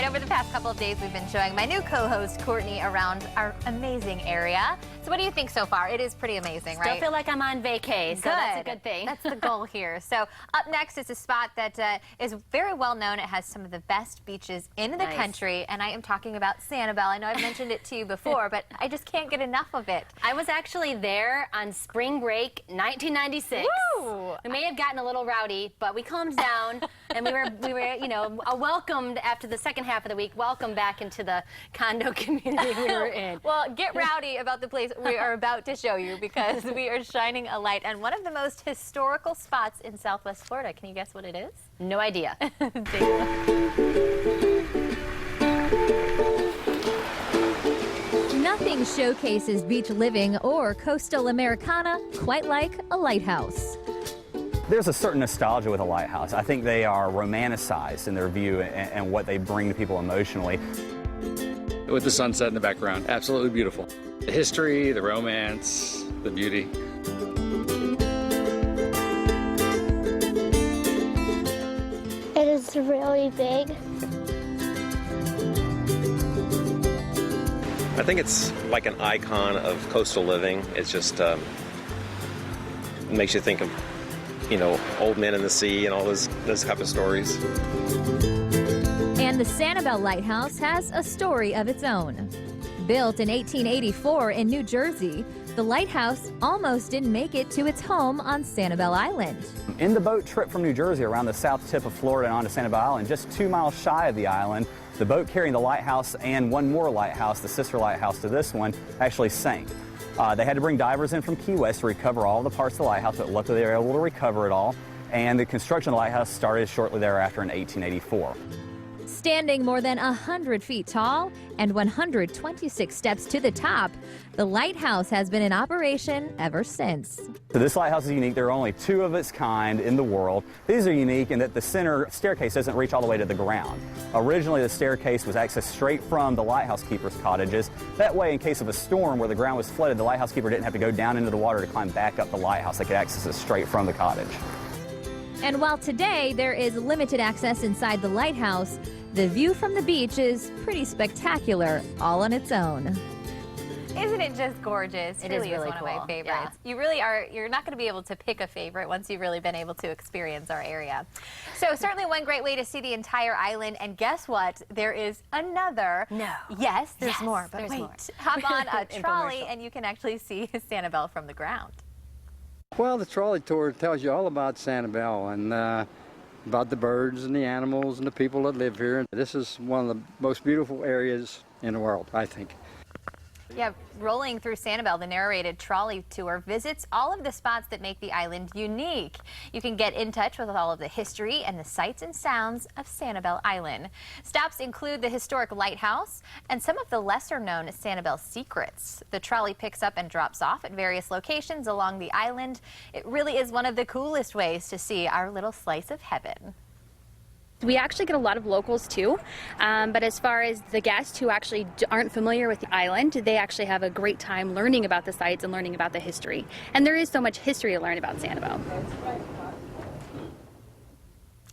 over the past couple of days, we've been showing my new co-host, Courtney, around our amazing area. So what do you think so far? It is pretty amazing, right? Still feel like I'm on vacay, so that's a good thing. That's the goal here. So up next is a spot that is very well known. It has some of the best beaches in the country, and I am talking about Sanibel. I know I've mentioned it to you before, but I just can't get enough of it. I was actually there on spring break 1996. Woo! We may have gotten a little rowdy, but we calmed down, and we were, you know, welcomed after the second half of the week. Welcome back into the condo community we were in. Well, get rowdy about the place we are about to show you, because we are shining a light on one of the most historical spots in Southwest Florida. Can you guess what it is? No idea. Nothing showcases beach living or coastal Americana quite like a lighthouse. There's a certain nostalgia with a lighthouse. I think they are romanticized in their view and what they bring to people emotionally. With the sunset in the background, absolutely beautiful. The history, the romance, the beauty. It is really big. I think it's like an icon of coastal living. It's just makes you think of, you know, old men in the sea and all those type of stories. And the Sanibel Lighthouse has a story of its own. Built in 1884 in New Jersey, the lighthouse almost didn't make it to its home on Sanibel Island. In the boat trip from New Jersey around the south tip of Florida and onto Sanibel Island, just 2 miles shy of the island, the boat carrying the lighthouse and one more lighthouse, the sister lighthouse to this one, actually sank. They had to bring divers in from Key West to recover all the parts of the lighthouse, but luckily they were able to recover it all. And the construction of the lighthouse started shortly thereafter in 1884. Standing more than 100 feet tall and 126 steps to the top, the lighthouse has been in operation ever since. So this lighthouse is unique. There are only 2 of its kind in the world. These are unique in that the center staircase doesn't reach all the way to the ground. Originally, the staircase was accessed straight from the lighthouse keeper's cottages. That way, in case of a storm where the ground was flooded, the lighthouse keeper didn't have to go down into the water to climb back up the lighthouse. They could access it straight from the cottage. And while today there is limited access inside the lighthouse, the view from the beach is pretty spectacular all on its own. Isn't it just gorgeous? It really is really one cool. of my favorites. Yeah. You really are, you're not going to be able to pick a favorite once you've really been able to experience our area. So certainly one great way to see the entire island, and guess what? There is another. No. Yes, there's Yes, more, but there's wait. more. Hop on a trolley and you can actually see Sanibel from the ground. Well, the trolley tour tells you all about Sanibel and about the birds and the animals and the people that live here. This is one of the most beautiful areas in the world, I think. Yeah, rolling through Sanibel, the narrated trolley tour visits all of the spots that make the island unique. You can get in touch with all of the history and the sights and sounds of Sanibel Island. Stops include the historic lighthouse and some of the lesser-known Sanibel secrets. The trolley picks up and drops off at various locations along the island. It really is one of the coolest ways to see our little slice of heaven. We actually get a lot of locals too, but as far as the guests who actually aren't familiar with the island, they actually have a great time learning about the sites and learning about the history. And there is so much history to learn about Sanibel.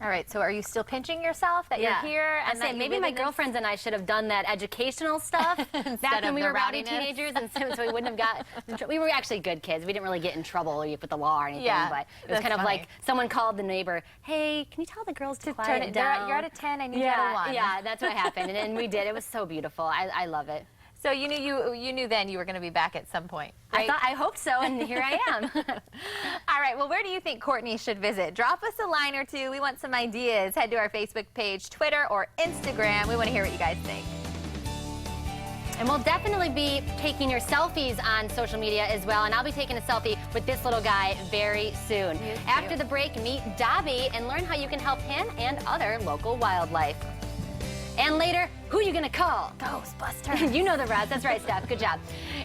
All right, so are you still pinching yourself that you're here? And that maybe my girlfriends and I should have done that educational stuff back when we were rowdy teenagers, and so we wouldn't have got. We were actually good kids. We didn't really get in trouble with the law or anything. Yeah, but it was kind of like someone called the neighbor, "Hey, can you tell the girls to quiet turn it down? You're at a 10. I need you at a 1. Yeah, that's what happened, and we did. It was so beautiful. I love it. So you knew then you were going to be back at some point, right? I hope so, and here I am. All right, well, where do you think Courtney should visit? Drop us a line or two. We want some ideas. Head to our Facebook page, Twitter, or Instagram. We want to hear what you guys think. And we'll definitely be taking your selfies on social media as well, and I'll be taking a selfie with this little guy very soon. After the break, meet Dobby and learn how you can help him and other local wildlife. And later, who are you gonna call? Ghostbusters. You know the rest. That's right, Steph. Good job.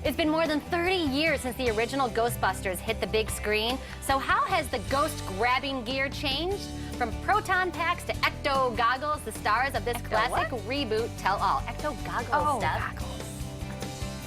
It's been more than 30 years since the original Ghostbusters hit the big screen. So how has the ghost-grabbing gear changed? From proton packs to ecto goggles, the stars of this classic reboot tell all. Ecto goggles, Steph. Goggles.